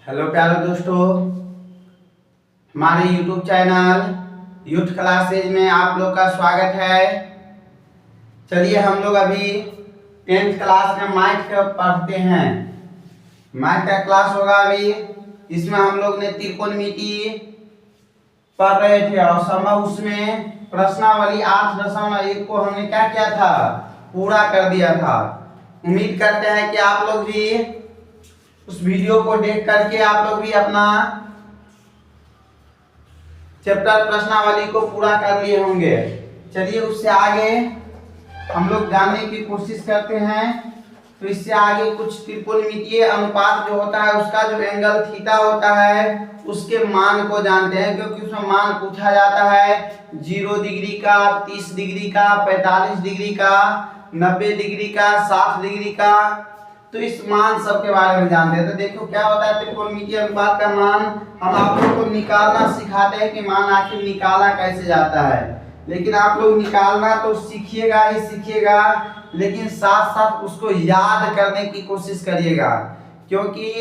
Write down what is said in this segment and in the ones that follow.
Hello प्यारे दोस्तों, हमारे YouTube चैनल यूथ क्लासेज में आप लोग का स्वागत है। चलिए हम लोग अभी 10th क्लास में मैथ का पढ़ते हैं। मैथ का क्लास होगा अभी। इसमें हम लोग ने त्रिकोणमिति पढ़ रहे थे और समूह उसमें प्रश्नावली 8.1 को हमने क्या किया था, पूरा कर दिया था। उम्मीद करते हैं कि आप लोग भी उस वीडियो को देख करके आप लोग भी अपना चैप्टर प्रश्नावली को पूरा कर लिए होंगे। चलिए उससे आगे हम लोग जानने की कोशिश करते हैं। तो इससे आगे कुछ त्रिकोणमितीय अनुपात जो होता है उसका जो एंगल थीटा होता है उसके मान को जानते हैं, क्योंकि उसमें मान पूछा जाता है 0 डिग्री का, 30 डिग्री का, 45 डिग्री का, 90 डिग्री का, 60 डिग्री का। तो इस मान सब के बारे में जानते हैं। तो देखो क्या होता है त्रिकोणमितीय अनुपात का मान। हम आप लोग को निकालना सिखाते हैं कि मान आखिर निकाला कैसे जाता है, लेकिन आप लोग निकालना तो सीखिएगा ही सीखिएगा, लेकिन साथ साथ उसको याद करने की कोशिश करिएगा, क्योंकि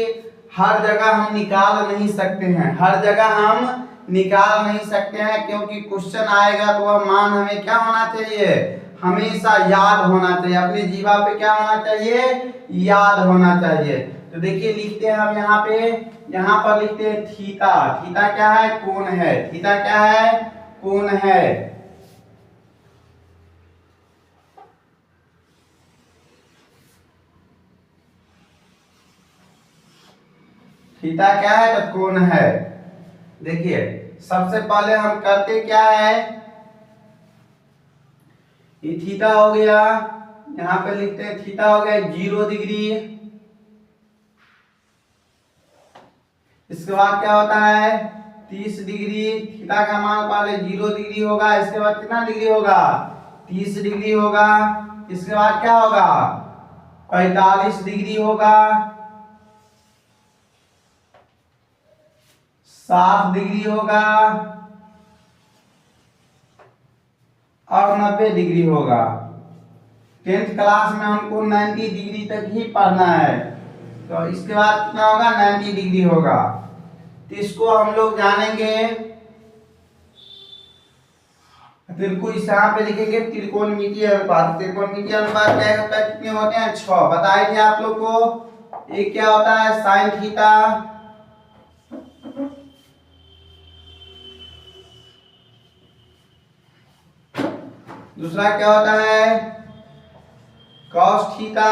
हर जगह हम निकाल नहीं सकते हैं। हर जगह हम निकाल नहीं सकते हैं, क्योंकि क्वेश्चन आएगा तो वह मान हमें क्या होना चाहिए, हमेशा याद होना चाहिए। अपने जीवा पे क्या होना चाहिए, याद होना चाहिए। तो देखिए लिखते हैं हम यहाँ पर लिखते हैं थीटा। थीटा क्या है, कोण है। थीटा क्या है, कोण है। थीटा क्या है, तो कोण है। देखिए सबसे पहले हम करते क्या है, ये थीटा हो गया, यहाँ पे लिखते हैं थीटा हो गया 0 डिग्री। इसके बाद क्या होता है 30 डिग्री। थीटा का मान पहले 0 डिग्री होगा, इसके बाद कितना डिग्री होगा, 30 डिग्री होगा। इसके बाद क्या होगा 45 डिग्री होगा, 60 डिग्री होगा और 90 डिग्री होगा। 10th क्लास में हमको 90 डिग्री तक ही पढ़ना है, तो इसके बाद कितना होगा 90 डिग्री होगा। तो इसको हम लोग जानेंगे, इस यहाँ पे लिखेंगे त्रिकोणमितीय अनुपात। त्रिकोणमितीय अनुपात क्या होता है, कितने होते हैं 6 बताए थे आप लोग को। एक क्या होता है साइन थीटा, दूसरा क्या होता है कॉस थीटा,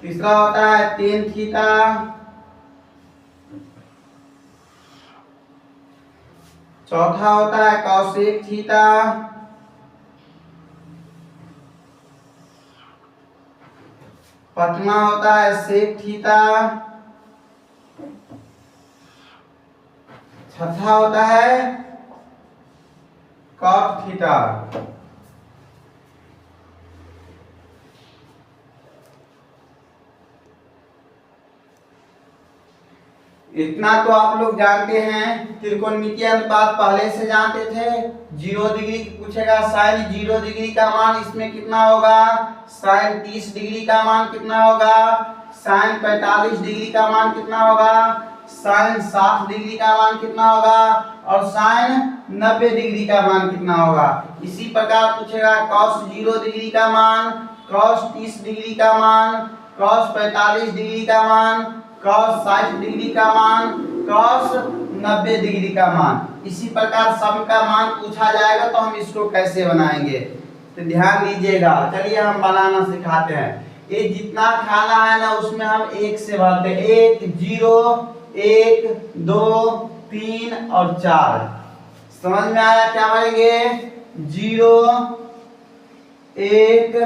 तीसरा होता है टेन थीटा, चौथा होता है कॉसेक थीटा, पांचवा होता है सेक थीटा, छठा होता है कॉट थीटा। इतना तो आप लोग जानते हैं। त्रिकोणमितीय अनुपात पहले से जानते थे। 0 डिग्री पूछेगा साइन 0 डिग्री का मान इसमें कितना होगा, साइन 30 डिग्री का मान कितना होगा, साइन 45 डिग्री का मान कितना होगा, साइन 60 डिग्री का मान कितना होगा और साइन 90 डिग्री का मान कितना होगा। इसी प्रकार पूछेगा कॉस 0 डिग्री का मान, कॉस 30 डिग्री का मान, कॉस 45 डिग्री का मान, कॉस 60 डिग्री का मान, कॉस 90 डिग्री का मान। इसी प्रकार सब का मान पूछा जाएगा, तो हम इसको कैसे बनाएंगे तो ध्यान दीजिएगा। चलिए हम बनाना सिखाते हैं। ये जितना खाना है ना उसमें हम 1 से भरते हैं। 1 0 1 2 3 और 4। समझ में आया क्या भरेंगे, 0 1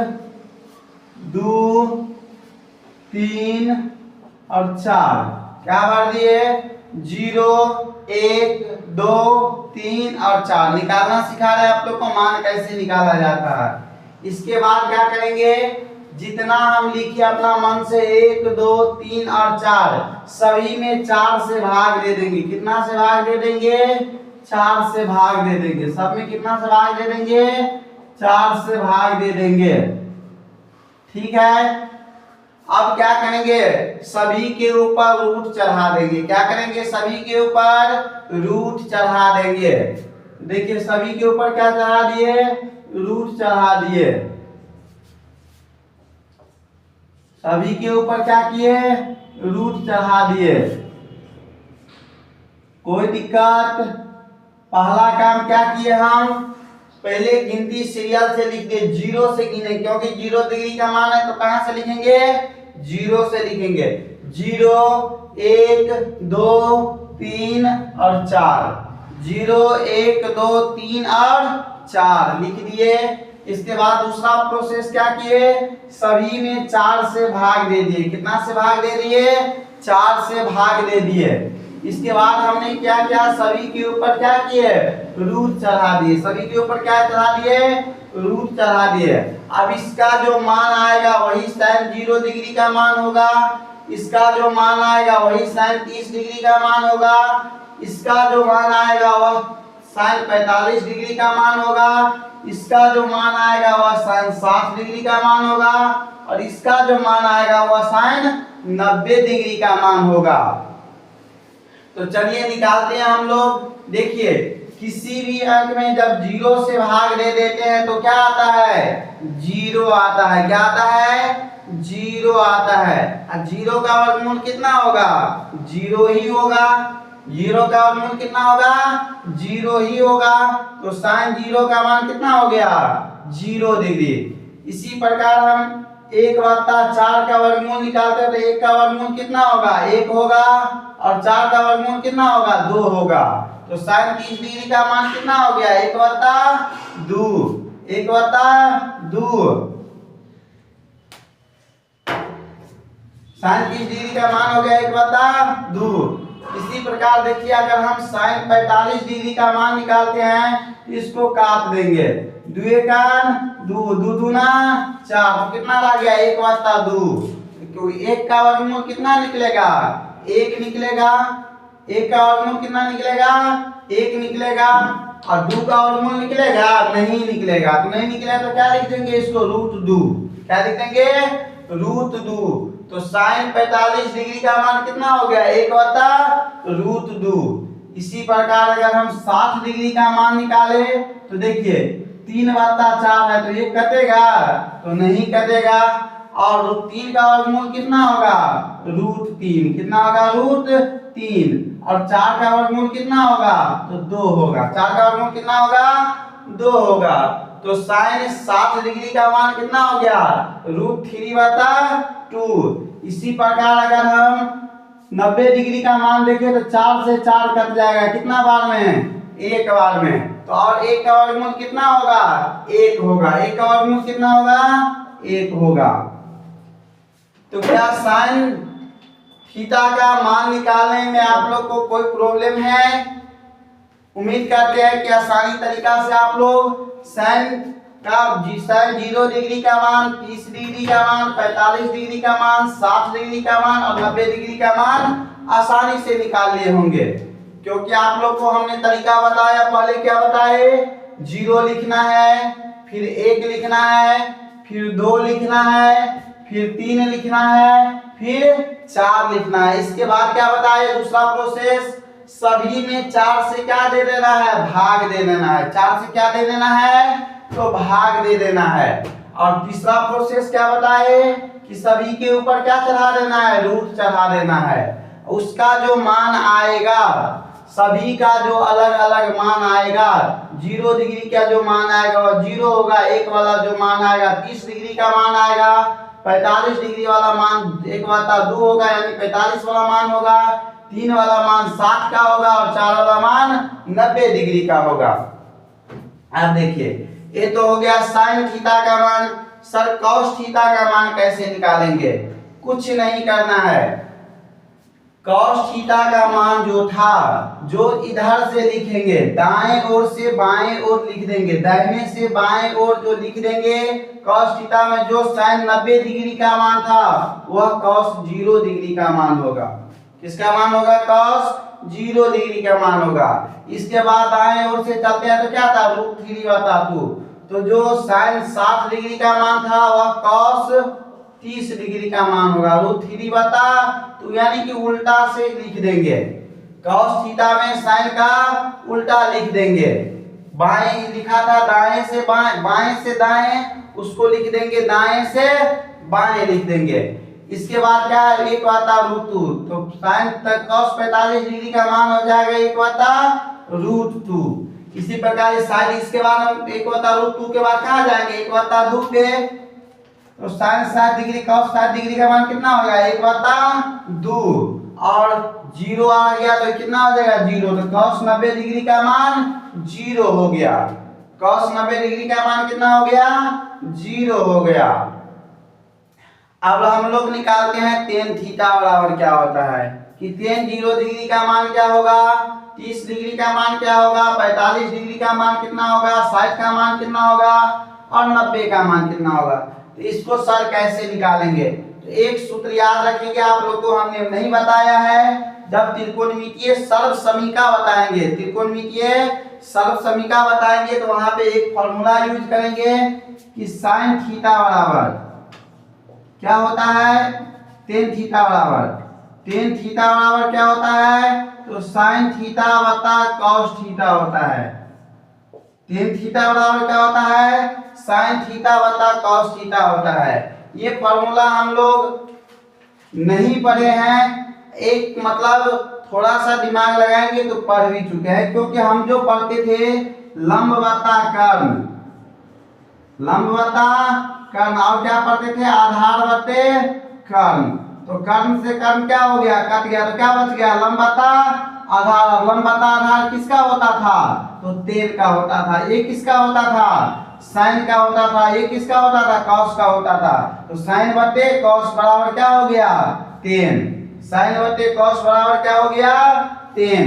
2 3 और 4 क्या भर दिए, 0 1 2 3 और 4। निकालना सिखा रहे हैं आप लोग को मान कैसे निकाला जाता है। इसके बाद क्या करेंगे, जितना हम लिखे अपना मन से 1 2 3 और 4 सभी में 4 से भाग दे देंगे। कितना से भाग दे देंगे, 4 से भाग दे देंगे। सब में कितना से भाग दे देंगे, 4 से भाग दे देंगे। ठीक है। अब क्या करेंगे, सभी के ऊपर रूट चढ़ा देंगे। क्या करेंगे, सभी के ऊपर रूट चढ़ा देंगे। देखिए सभी के ऊपर क्या चढ़ा दिए, रूट चढ़ा दिए। सभी के ऊपर क्या किए, रूट चढ़ा दिए। कोई दिक्कत। पहला काम क्या किए हम, पहले गिनती सीरियल से लिख दे, 0 से गिने, क्योंकि 0 डिग्री का मान है तो कहां से लिखेंगे, 0 से लिखेंगे। 0 1 2 3 और 4, 0 1 2 3 और 4 लिख दिए। इसके बाद दूसरा प्रोसेस क्या किए, सभी में 4 से भाग दे दिए। कितना से भाग दे दिए, 4 से भाग दे दिए। इसके बाद हमने क्या किया, सभी के ऊपर क्या किए, रूट चढ़ा दिए। सभी के ऊपर क्या चढ़ा दिए, रूट चढ़ा दिए। अब इसका जो मान आएगा वही sin 0 डिग्री का मान होगा। इसका जो मान आएगा वही sin 30 डिग्री का मान होगा। इसका जो मान आएगा वह sin 45 डिग्री का मान होगा। इसका जो मान आएगा वह sin 60 डिग्री का मान होगा। और इसका जो मान आएगा वह sin 90 डिग्री का मान होगा। तो चलिए निकालते हैं हम लोग। देखिए किसी भी अंक में जब 0 से भाग दे देते हैं तो क्या आता है, 0 आता है। क्या आता है, 0 आता है। और 0 का वर्गमूल कितना होगा, 0 ही होगा। 0 का वर्गमूल कितना होगा, 0 ही होगा। तो sin 0 का मान कितना हो गया, 0 डिग्री। इसी प्रकार हम 1/4 का वर्गमूल निकालते हैं तो 1 का वर्गमूल कितना होगा, 1 होगा। और 4 का वर्गमूल कितना होगा, 2 होगा। तो sin 30 डिग्री का मान कितना हो गया, 1/2। 1/2 sin 30 डिग्री का मान हो गया 1/2। इसी प्रकार देखिए अगर हम sin 45 डिग्री का मान निकालते हैं, इसको काट देंगे। 2 का 2, 2 दूना 4, तो कितना आ गया, 1/2। तो 1 का वर्गमूल कितना निकलेगा, 1 निकलेगा। 1 का वर्गमूल कितना निकलेगा, 1 निकलेगा। और 2 का वर्गमूल निकलेगा, नहीं निकलेगा। तो नहीं निकलेगा तो क्या लिख देंगे इसको, √2। क्या लिख देंगे, √2। तो sin 45 डिग्री का मान कितना हो गया, 1/√2। इसी प्रकार अगर हम 60 डिग्री का मान निकाले तो देखिए 3/4 है तो ये कटेगा, तो नहीं कटेगा। और √3 का वर्गमूल कितना होगा, √3। कितना होगा, √3। और 4 का वर्गमूल कितना होगा, तो 2 होगा। 4 का वर्गमूल कितना होगा, 2 होगा। तो sin 60 डिग्री का मान कितना हो गया, √3/2। इसी प्रकार अगर हम 90 डिग्री का मान देखें तो 4 से 4 कट जाएगा। कितना बार में, 1 बार में। तो और 1 का वर्गमूल कितना होगा, 1 होगा। 1 का वर्गमूल कितना होगा, 1 होगा। तो क्या sin थीटा का मान निकालने में आप लोग को कोई प्रॉब्लम है? उम्मीद करते हैं कि आसानी तरीका से आप लोग sin 0 डिग्री का मान, 30 डिग्री का मान, 45 डिग्री का मान, 60 डिग्री का मान और 90 डिग्री का मान आसानी से निकाल लिए होंगे। क्योंकि आप लोग को हमने तरीका बताया, पहले क्या बताए, 0 लिखना है, फिर 1 लिखना है, फिर 2 लिखना है, फिर 3 लिखना है, फिर 4 लिखना है। इसके बाद क्या बताए, दूसरा प्रोसेस, सभी में 4 से क्या दे देना है, भाग दे देना है। 4 से क्या दे देना है, तो भाग दे देना है। और तीसरा प्रोसेस क्या बताए, कि सभी के ऊपर क्या चढ़ा देना है, रूट चढ़ा देना है। उसका जो मान आएगा, सभी का जो अलग अलग मान आएगा, 0 डिग्री का जो मान आएगा वह 0 होगा। 1 वाला जो मान आएगा 30 डिग्री का मान आएगा। 45 डिग्री वाला मान 1/2 होगा, यानी 45 वाला मान होगा। 3 वाला मान 60 का होगा और 4 वाला मान 90 डिग्री का होगा। अब देखिए ये तो हो गया sin थीटा का मान। सर cos थीटा का मान कैसे निकालेंगे? कुछ नहीं करना है। cos थीटा का मान जो था, जो इधर से लिखेंगे, दाएं ओर से बाएं ओर लिख देंगे, दाहिने से बाएं ओर जो लिख देंगे, cos थीटा में जो sin 90 डिग्री का मान था वह cos 0 डिग्री का मान होगा। किसका मान होगा, cos 0 डिग्री का मान होगा। इसके बाद दाएं ओर से चलते हैं तो क्या था, √3/2। तो जो sin 60 डिग्री का मान था वह cos 30 डिग्री का मान होगा। √3 बता 2 यानी कि उल्टा से लिख देंगे। cos थीटा में साइन का उल्टा लिख देंगे। बाएं लिखा था दाएं से बाएं, बाएं से दाएं, उसको लिख देंगे दाएं से बाएं लिख देंगे। इसके बाद क्या है 1/√2, तो साइन तक cos 45 डिग्री का मान हो जाएगा 1/√2। इसी प्रकार साइन इसके बाद हम 1/√2 के बाद कहाँ जाएंगे 1/2 पे, तो साइन 60 डिग्री cos 60 डिग्री का मान कितना होगा 1/2 और 0 आ गया तो कितना हो जाएगा 0, तो cos 90 डिग्री का मान 0 हो गया। cos 90 डिग्री का मान कितना हो गया 0 हो गया। अब हम लोग निकालते हैं tan थीटा बराबर क्या होता है कि tan 0 डिग्री का मान क्या होगा 30 डिग्री का मान क्या होगा 45 डिग्री का मान कितना होगा 60 का मान कितना होगा और 90 का मान कितना होगा। तो इसको सर कैसे निकालेंगे, तो एक सूत्र याद रखेंगे आप लोग को हमने नहीं बताया है। जब त्रिकोणमितीय सर्वसमीका बताएंगे, त्रिकोणमितीय सर्वसमीका बताएंगे तो वहां पे एक फॉर्मूला यूज करेंगे कि sin थीटा बराबर क्या होता है tan थीटा बराबर, tan थीटा बराबर क्या होता है तो sin थीटा बटा cos थीटा होता है। tan थीटा बराबर क्या होता है sin थीटा बटा cos थीटा होता है। ये फॉर्मूला हम लोग नहीं पढ़े हैं, एक मतलब थोड़ा सा दिमाग लगाएंगे तो पढ़ भी चुके हैं, क्योंकि हम जो पढ़ते थे लंब बटा कर्ण, लंब बटा कर्ण और क्या पढ़ते थे आधार बटे कर्ण। तो कर्ण से कर्ण क्या हो गया कट गया, तो क्या बच गया लंब बटा आधार। लंब बटा आधार किसका होता था तो tan का होता था। ये किसका होता था sin का होता था। ये किसका होता था cos का होता था। तो sin बटे cos बराबर क्या हो गया tan, sin बटे cos बराबर क्या हो गया tan।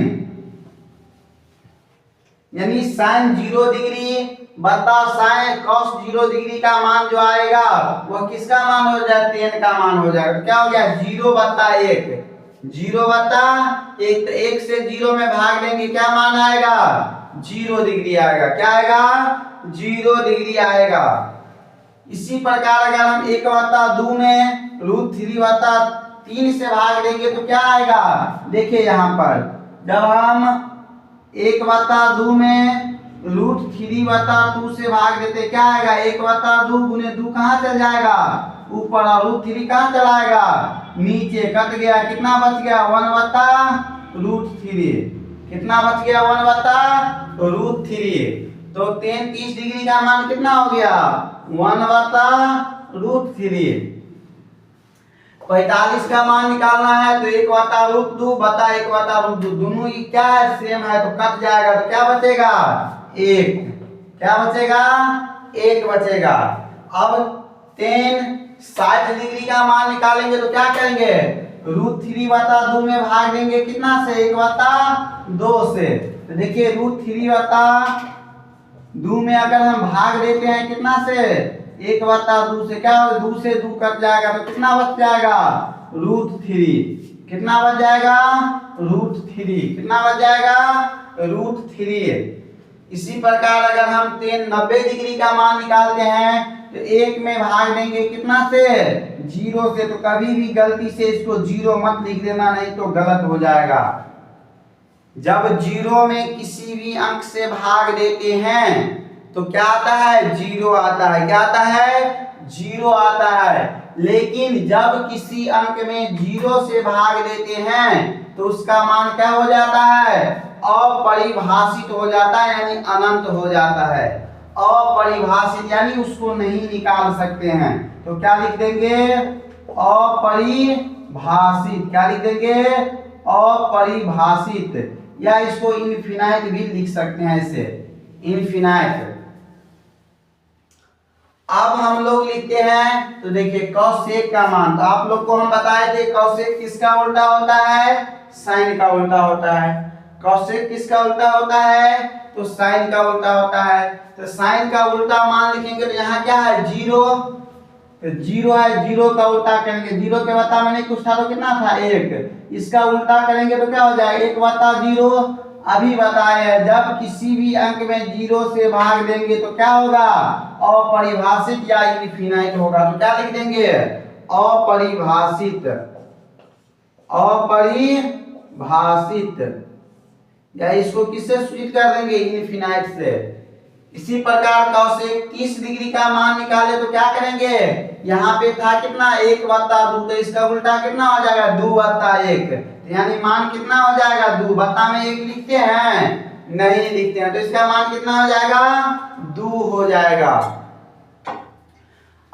यानी sin 0 डिग्री बता sin cos 0 डिग्री का मान जो आएगा वह किसका मान हो जाएगा tan का मान हो जाएगा। क्या हो गया 0/1, 0/1, तो 1 से 0 में भाग देंगे क्या मान आएगा 0 डिग्री आएगा। क्या आएगा 0 डिग्री आएगा। इसी प्रकार अगर हम 1/2 में √3/3 से भाग देंगे तो क्या आएगा, देखिए यहाँ पर जब हम 1/2 में √3/2 से भाग देते क्या आएगा 1/2 गुने 2 कहाँ चल जाएगा ऊपर और √3 कहाँ चलाएगा नीचे, कट गया कितना बच गया 1/√3, कितना बच गया 1/√3। तो tan 30 डिग्री का मान कितना हो गया 1/√3। 45 का मान निकालना है तो 1/√2 बटा 1/√2 दोनों ही क्या है सेम है तो कट जाएगा, तो क्या बचेगा 1, क्या बचेगा 1 बचेगा। अब tan 60 डिग्री का मान निकालेंगे तो क्या करेंगे √3/2 में भाग देंगे कितना से 1/2 से। तो देखिए √3/2 में अगर हम भाग देते हैं कितना से 1/2 से, क्या होगा 2 से 2 कट जाएगा तो कितना बच जाएगा √3, कितना बच जाएगा √3, कितना बच जाएगा √3। इसी प्रकार अगर हम tan 90 डिग्री का मान निकालते हैं तो 1 में भाग देंगे कितना से 0 से। तो कभी भी गलती से इसको 0 मत लिख देना, नहीं तो गलत हो जाएगा। जब 0 में किसी भी अंक से भाग देते हैं तो क्या आता है 0 आता है, क्या आता है 0 आता है। लेकिन जब किसी अंक में 0 से भाग देते हैं तो उसका मान क्या हो जाता है अपरिभाषित हो जाता है, यानी अनंत हो जाता है। अपरिभाषित यानी उसको नहीं निकाल सकते हैं, तो क्या लिख देंगे अपरिभाषित, क्या लिख देंगे अपरिभाषित, या इसको इनफिनाइट भी लिख सकते हैं ऐसे इनफिनाइट। अब हम लोग लिखते हैं तो देखिए cos1 का मान, तो आप लोग को हम बताए थे cos1 किसका उल्टा होता है sin का उल्टा होता है। cos1 किसका उल्टा होता है तो sin का उल्टा होता है। तो sin का उल्टा मान लिखेंगे तो यहाँ क्या है 0, तो 0 है, 0 का उल्टा करेंगे 0 के बता मैंने कुछ था तो कितना था 1, इसका उल्टा करेंगे तो क्या हो जाएगा 1/0। अभी बताए हैं जब किसी भी अंक में 0 से भाग देंगे तो क्या होगा अपरिभाषित या इनफिनाइट होगा। तो क्या लिख देंगे अपरिभाषित, अपरिभाषित, या इसको किससे सूचित कर देंगे? इनफिनाइट से। इसी प्रकार कॉसेक 30 डिग्री का मान निकाले तो क्या करेंगे? यहाँ पे था कितना? 1/2, तो इसका उल्टा कितना हो जाएगा? 2/1, यानी मान कितना हो जाएगा? 2 में 1 लिखते हैं? नहीं लिखते हैं, तो इसका मान कितना हो जाएगा? 2 हो जाएगा।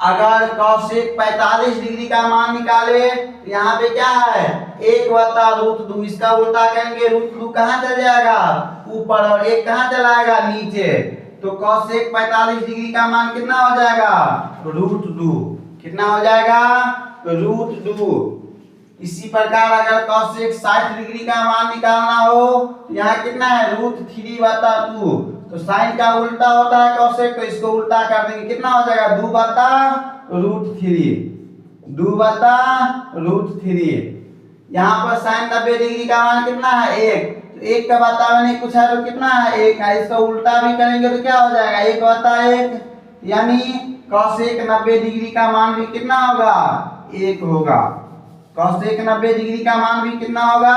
अगर कॉसेक 45 डिग्री का मान निकाले तो यहाँ पे क्या है? 1/√2, इसका उल्टा करेंगे, √2 कहाँ चल जाएगा? ऊपर, और 1 कहाँ चला जाएगा? नीचे। तो कॉसेक 45 डिग्री का मान कितना हो जाएगा? √2। कितना हो जाएगा? √2। इसी प्रकार अगर कॉसेक 60 डिग्री का मान निकालना हो तो यहाँ कितना है? √3/2। तो साइन का उल्टा होता है कॉसेक, तो इसको उल्टा कर देंगे, कितना हो जाएगा? 2/√3, 2/√3। यहाँ पर साइन 90 डिग्री का मान कितना है? 1, तो 1 का बतावे नहीं कुछ है तो कितना है? 1 है। इसका उल्टा भी करेंगे तो क्या हो जाएगा? 1/1, यानी कॉसेक 90 डिग्री का मान भी कितना होगा? 1 होगा। कॉसेक 90 डिग्री का मान भी कितना होगा?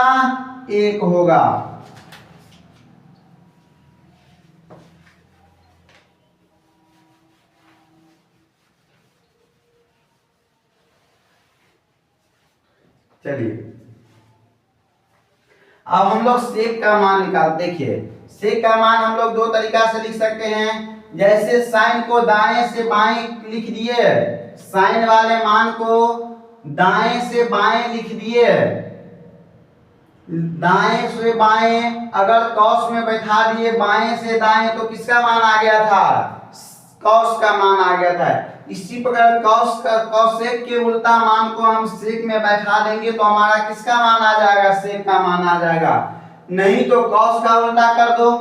1 होगा। चलिए अब हम लोग सेक का मान निकाल। देखिए सेक का मान हम लोग 2 तरीका से लिख सकते हैं। जैसे साइन को दाएं से बाएं लिख दिए, साइन वाले मान को दाएं से बाएं लिख दिए, दाएं से बाएं अगर कॉस में बैठा दिए बाएं से दाएं तो किसका मान आ गया था? कॉस का मान आ गया था। इसी प्रकार कॉसेक के उल्टा मान को हम सेक में बैठा देंगे तो हमारा किसका मान आ जाएगा? सेक का मान आ जाएगा। नहीं तो कॉस का उल्टा कर दो,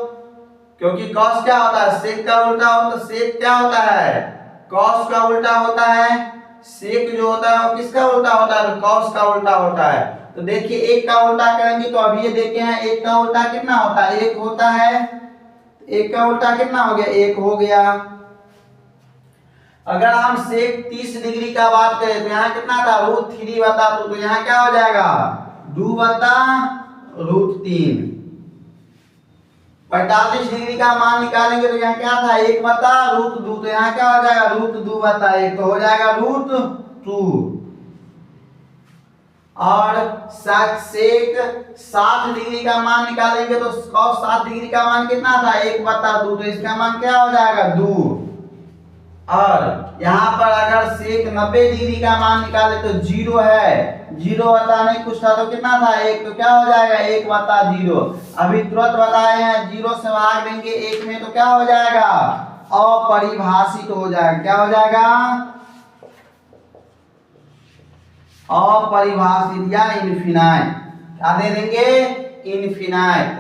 क्योंकि कॉस क्या होता है? सेक का उल्टा होता है। सेक क्या होता है? कॉस का उल्टा होता है। सेक जो होता है वो किसका उल्टा होता है? कॉस का उल्टा होता है। तो देखिए 1 का उल्टा करेंगे तो अभी ये देखे हैं 1 का उल्टा कितना होता है? 1 होता है। 1 का उल्टा कितना हो गया? 1 हो गया। अगर हम सेक 30 डिग्री का बात करें तो यहाँ कितना था? √3/2, तो यहाँ क्या हो जाएगा? 2/√3। 45 डिग्री का मान निकालेंगे तो यहाँ क्या था? 1/√2, तो यहाँ क्या हो जाएगा? √2/1, तो हो जाएगा √2। और सेक 60 डिग्री का मान निकालेंगे तो cos 60 डिग्री का मान कितना था? 1/2, तो इसका मान क्या हो जाएगा? 2। और यहाँ पर अगर सेक 90 डिग्री का मान निकाले तो 0 है, 0 बता नहीं कुछ था तो कितना था? 1, तो क्या हो जाएगा? 1/0। अभी तुरंत बताए हैं 0 से भाग देंगे 1 में तो क्या हो जाएगा? अपरिभाषित हो जाएगा। क्या हो जाएगा? अपरिभाषित या इनफिनाइट। क्या दे देंगे? इनफिनाइट।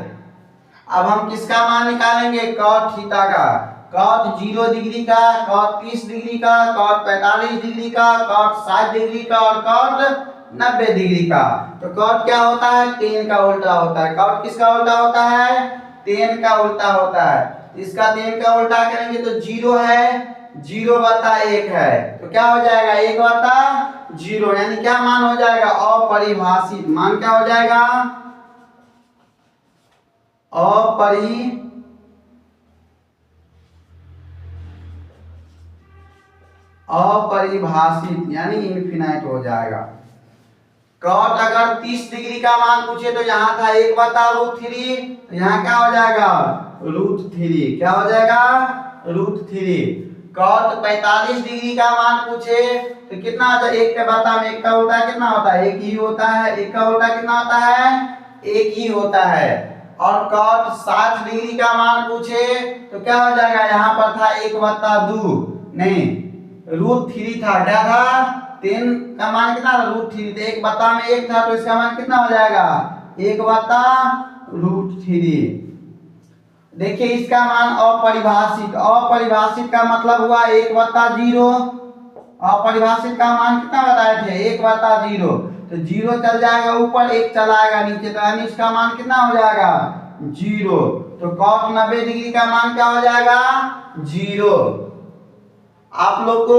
अब हम किसका मान निकालेंगे? cot थीटा का। cot 0 डिग्री का, cot 30 डिग्री का, cot 45 डिग्री का, cot 60 डिग्री का और cot 90 डिग्री का। तो cot क्या होता है? tan का उल्टा होता है। cot किसका उल्टा होता है? tan का उल्टा होता है। इसका tan का उल्टा करेंगे तो 0 है, 0/1 है, तो क्या हो जाएगा? 1/0, यानी क्या मान हो जाएगा? अपरिभाषित। मान क्या हो जाएगा? अपरिभाषित यानी इनफिनाइट हो जाएगा। cot अगर 30 डिग्री का मान पूछे तो यहाँ था 1/√3, तो यहाँ क्या हो जाएगा? √3। क्या हो जाएगा? √3। cot 45 डिग्री का मान पूछे तो कितना आता है? 1 के बता में 1 का उल्टा कितना होता है? 1 ही होता है। 1 का उल्टा कितना होता है? 1 ही होता है। और cot 60 डिग्री का मान पूछे तो क्या हो जाएगा? यहाँ पर था 1/2, नहीं √3 था। क्या था? 10 का मान कितना था? √3, तो 1 में 1 था तो इसका मान कितना हो जाएगा? 1/√3। देखिए इसका मान अपरिभाषित। अपरिभाषित का मतलब हुआ 1/0। अपरिभाषित का मान कितना बताए थे? 1/0। तो 0 चल जाएगा ऊपर, 1 चला आएगा नीचे, तो यानी इसका मान कितना हो जाएगा? 0। तो cot 90 डिग्री का मान क्या हो जाएगा? 0। आप लोग को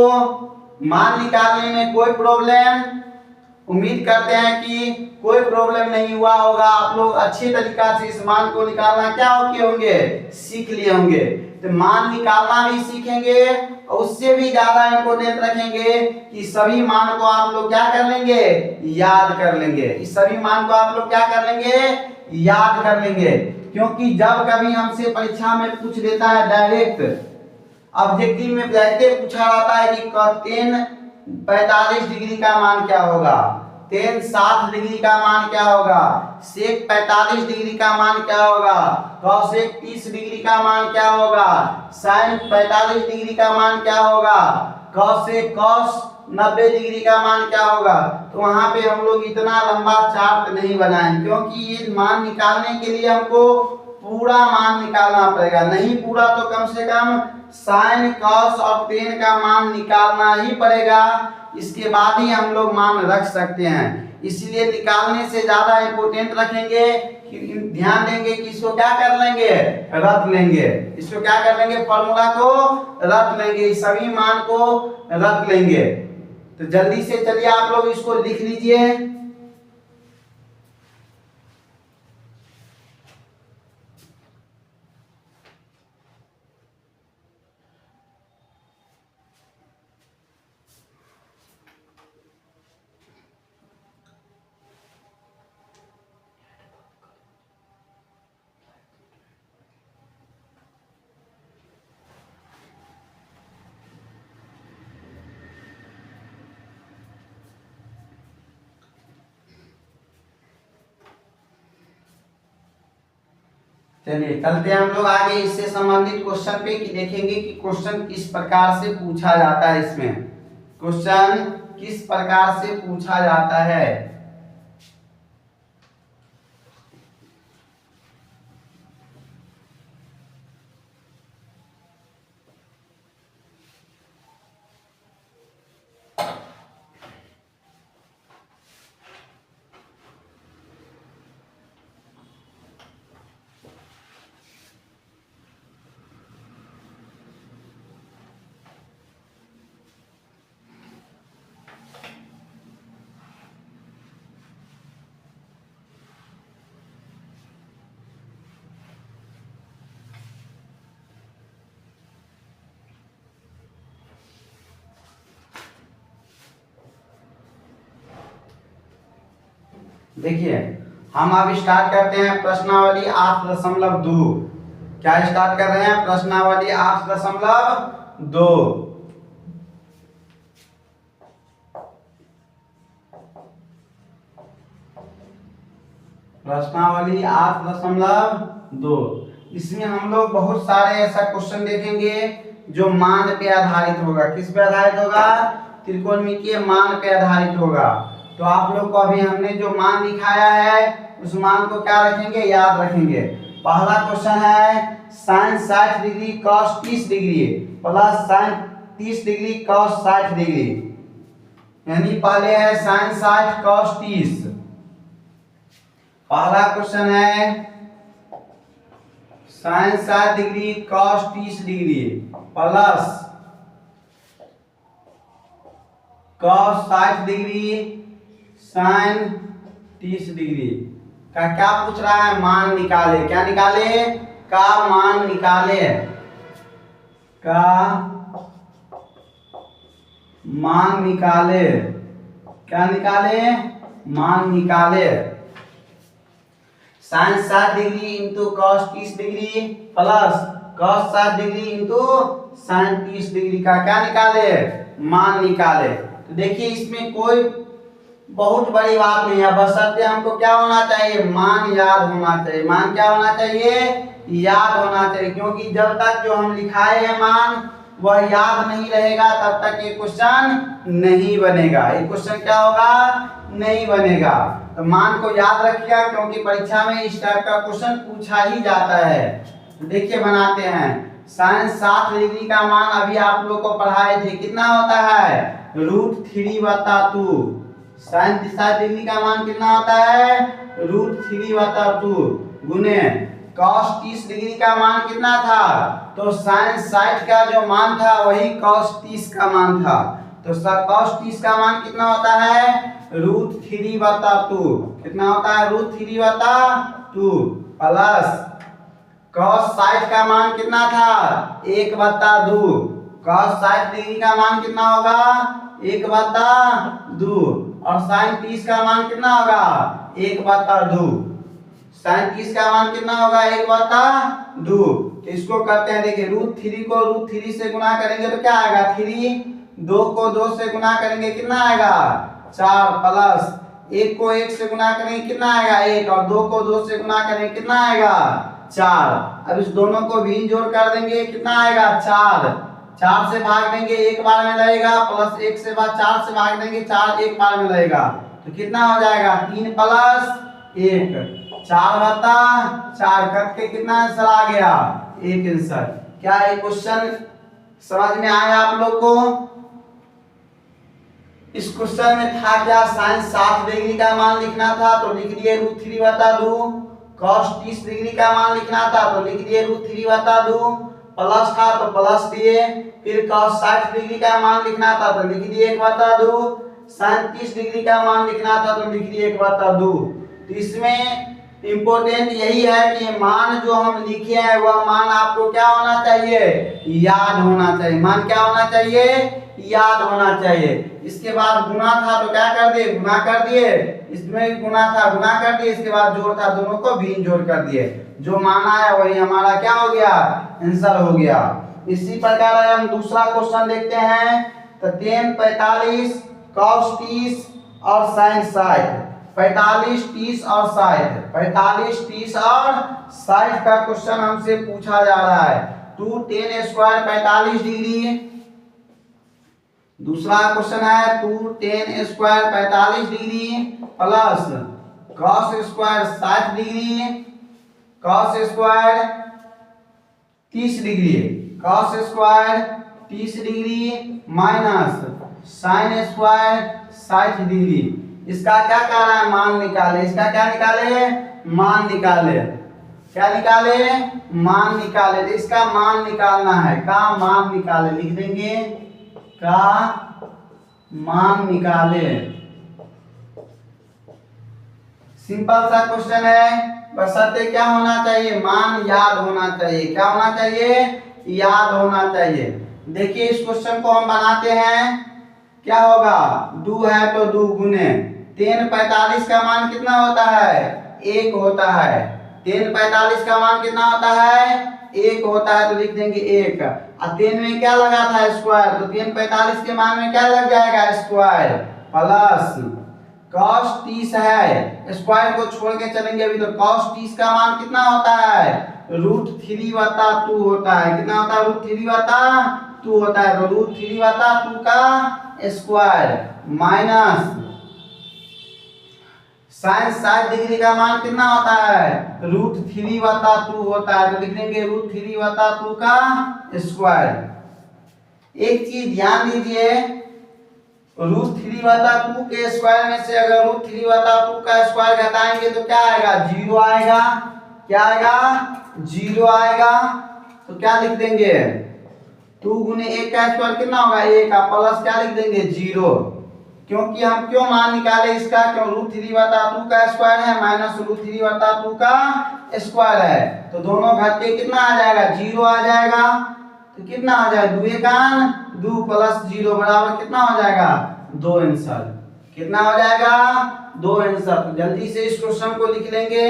मान निकालने में कोई प्रॉब्लम, उम्मीद करते हैं कि कोई प्रॉब्लम नहीं हुआ होगा। आप लोग अच्छी तरीका से इस मान को निकालना क्या होंगे, सीख लिए होंगे। तो मान निकालना भी सीखेंगे और उससे भी ज्यादा इंपॉर्टेंट रखेंगे कि सभी मान को आप लोग क्या कर लेंगे, याद कर लेंगे। इस सभी मान को आप लोग क्या कर लेंगे, याद कर लेंगे। क्योंकि जब कभी हमसे परीक्षा में पूछ देता है डायरेक्ट ऑब्जेक्टिव में डायरेक्ट पूछा जाता है कि tan 45 डिग्री का मान क्या होगा, tan 60 डिग्री का मान क्या होगा, sec 45 डिग्री का मान क्या होगा, cosec 30 डिग्री का मान क्या होगा, sin 45 डिग्री का मान क्या होगा, cos 90 डिग्री का मान क्या होगा। तो वहां पे हम लोग इतना लंबा चार्ट नहीं बनाएं, क्योंकि ये मान निकालने के लिए हमको पूरा मान निकालना पड़ेगा। नहीं पूरा तो कम से कम साइन कॉस और tan का मान निकालना ही पड़ेगा, इसके बाद ही हम लोग मान रख सकते हैं। इसलिए निकालने से ज्यादा इंपॉर्टेंट रखेंगे कि ध्यान देंगे कि इसको क्या कर लेंगे, रख लेंगे। इसको क्या कर लेंगे, फॉर्मूला को रख लेंगे, सभी मान को रख लेंगे। तो जल्दी से चलिए आप लोग इसको लिख लीजिए। चलिए चलते हैं हम लोग आगे इससे संबंधित क्वेश्चन पे कि देखेंगे कि क्वेश्चन किस प्रकार से पूछा जाता है। इसमें क्वेश्चन किस प्रकार से पूछा जाता है। देखिए हम अब स्टार्ट करते हैं प्रश्नावली 8.2। क्या स्टार्ट कर रहे हैं, प्रश्नावली 8.2। प्रश्नावली 8.2। इसमें हम लोग बहुत सारे ऐसा क्वेश्चन देखेंगे जो मान पे आधारित होगा। किस पे आधारित होगा, त्रिकोणमितीय मान पे आधारित होगा। तो आप लोग को अभी हमने जो मान दिखाया है उस मान को क्या रखेंगे, याद रखेंगे। पहला क्वेश्चन है sin 60 degree cos 30 degree plus sin 30 degree cos 60 degree, यानी पहले है sin 60 cos 30। पहला क्वेश्चन है sin 60 degree cos 30 degree plus cos 60 degree sin 30 degree का क्या पूछ रहा है, मान निकाले। क्या निकाले, का मान निकाले, का मान निकाले। क्या निकाले, मान निकाले। sin 60 degree into cos 30 degree plus cos 60 degree into sin 30 degree का क्या निकाले, मान निकाले। तो देखिए इसमें कोई बहुत बड़ी बात नहीं है, बशर्ते हमको क्या होना चाहिए, मान याद होना चाहिए। मान क्या होना चाहिए, याद होना चाहिए। क्योंकि जब तक जो हम लिखाए हैं मान वह याद नहीं रहेगा तब तक ये क्वेश्चन नहीं बनेगा। ये क्वेश्चन क्या होगा, नहीं बनेगा। तो मान को याद रखिएगा क्योंकि परीक्षा में इस टाइप का क्वेश्चन पूछा ही जाता है। देखिए बनाते हैं। sin 60 डिग्री का मान अभी आप लोग को पढ़ाए थे, कितना होता है, √3/2। sin 60 डिग्री का मान कितना होता है, √3/2 गुने cos 30 डिग्री का मान कितना था, तो sin 60 का जो मान था वही cos 30 का मान था। तो तो cos 30 का मान कितना होता है √3/2। कितना होता है √3/2 प्लस cos 60 का मान कितना था 1/2। cos 60 डिग्री का मान कितना होगा 1/2 और sin 30 का मान कितना होगा 1/2। sin 30 का मान कितना होगा 1/2। तो इसको करते हैं देखिए √3 को √3 से गुना करेंगे तो क्या आएगा 3। 2 को 2 से गुना करेंगे कितना आएगा 4 प्लस 1 को 1 से गुना करेंगे कितना आएगा 1 और 2 को 2 से गुना करेंगे कितना आएगा 4। अब इस दोनों को भी जोड़ कर देंगे कितना आएगा 4। 4 से भाग देंगे एक बार में लगेगा प्लस 1 से बाद 4 से भाग देंगे 4 एक बार में लगेगा तो कितना हो जाएगा 3 प्लस 1 4/4 करके कितना आंसर आ गया 1 आंसर। क्या ये क्वेश्चन समझ में आया आप लोग को। इस क्वेश्चन में था क्या sin 60 डिग्री का मान लिखना था तो लिख दिए √3/2। cos 30 डिग्री का मान लिखना था तो लिख दिए √3/2 प्लस था तो प्लस दिए। फिर cos 60 डिग्री का मान लिखना था तो लिख दिए 1/2। sin 30 डिग्री का मान लिखना था तो लिख दिए 1/2। तो इसमें इंपॉर्टेंट यही है कि मान जो हम लिखे हैं वह मान आपको क्या होना चाहिए याद होना चाहिए। मान क्या होना चाहिए याद होना चाहिए। इसके बाद गुना था तो क्या कर दिए गुना कर दिए। इसमें भी गुना था गुना कर दिए। इसके बाद जोड़ था दोनों को भी जोड़ कर दिए। जो मान आया वही हमारा क्या हो गया आंसर हो गया। इसी प्रकार हम दूसरा क्वेश्चन देखते हैं तो tan 45 cos 30 और sin 60। 45 30 और 60 45 30 और 60 का क्वेश्चन हमसे पूछा जा रहा है। 2 tan स्क्वायर 45 डिग्री। दूसरा क्वेश्चन है 2 tan square 45 degree plus cos square 60 degree cos square 30 degree cos square 30 degree minus sin square 60 degree. इसका क्या कह रहा है मान निकाले। इसका क्या निकाले मान निकाले। क्या निकाले मान निकाले। तो इसका मान निकालना है का मान निकाले लिख देंगे का मान निकाले। सिंपल सा क्वेश्चन है बशर्ते क्या होना चाहिए मान याद होना चाहिए। क्या होना चाहिए याद होना चाहिए। देखिए इस क्वेश्चन को हम बनाते हैं क्या होगा 2 है तो 2 गुने tan 45 का मान कितना होता है 1 होता है। tan 45 का मान कितना होता है 1 होता है तो लिख देंगे 1 और tan में क्या लगा था स्क्वायर तो tan 45 के मान में क्या लग जाएगा स्क्वायर प्लस cos 30 है स्क्वायर को छोड़ के चलेंगे अभी तो cos 30 का मान कितना होता है √3/2 होता है। कितना होता है √3/2 होता है तो √3/2 का स्क्वायर माइनस sin 60 डिग्री का मान कितना होता है √3/2 होता है तो लिख देंगे √3/2 का स्क्वायर। एक चीज ध्यान दीजिए √3/2 के स्क्वायर में से अगर √3/2 का स्क्वायर घटाएंगे तो क्या आएगा 0 आएगा। क्या आएगा 0 आएगा। तो क्या लिख देंगे 2 गुने 1 का स्क्वायर कितना होगा 1 का प्लस क्या लिख देंगे 0। क्योंकि हम क्यों मान निकाले इसका क्यों √3/2 का स्क्वायर है माइनस √3/2 का स्क्वायर है तो दोनों घट के कितना आ जाएगा 0 आ जाएगा। तो कितना हो जाएगा 2 1 2 प्लस 0 बराबर कितना हो जाएगा 2 आंसर। कितना हो जाएगा 2 आंसर। तो जल्दी से इस क्वेश्चन को लिख लेंगे।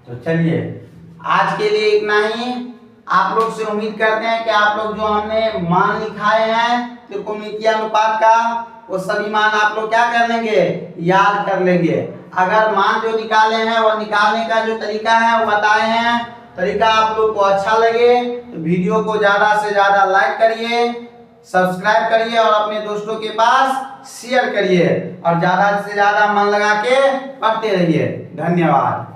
तो चलिए आज के लिए इतना ही। आप लोग से उम्मीद करते हैं कि आप लोग जो हमने मान लिखाए हैं त्रिकोणमितीय अनुपात का वो सभी मान आप लोग क्या कर लेंगे, याद कर लेंगे। अगर मान जो निकाले हैं और निकालने का जो तरीका है वो बताए हैं, तरीका आप लोग को अच्छा लगे तो वीडियो को ज्यादा से ज्यादा लाइक करिए, सब्सक्राइब करिए और अपने दोस्तों के पास शेयर करिए और ज्यादा से ज्यादा मन लगा के पढ़ते रहिए। धन्यवाद।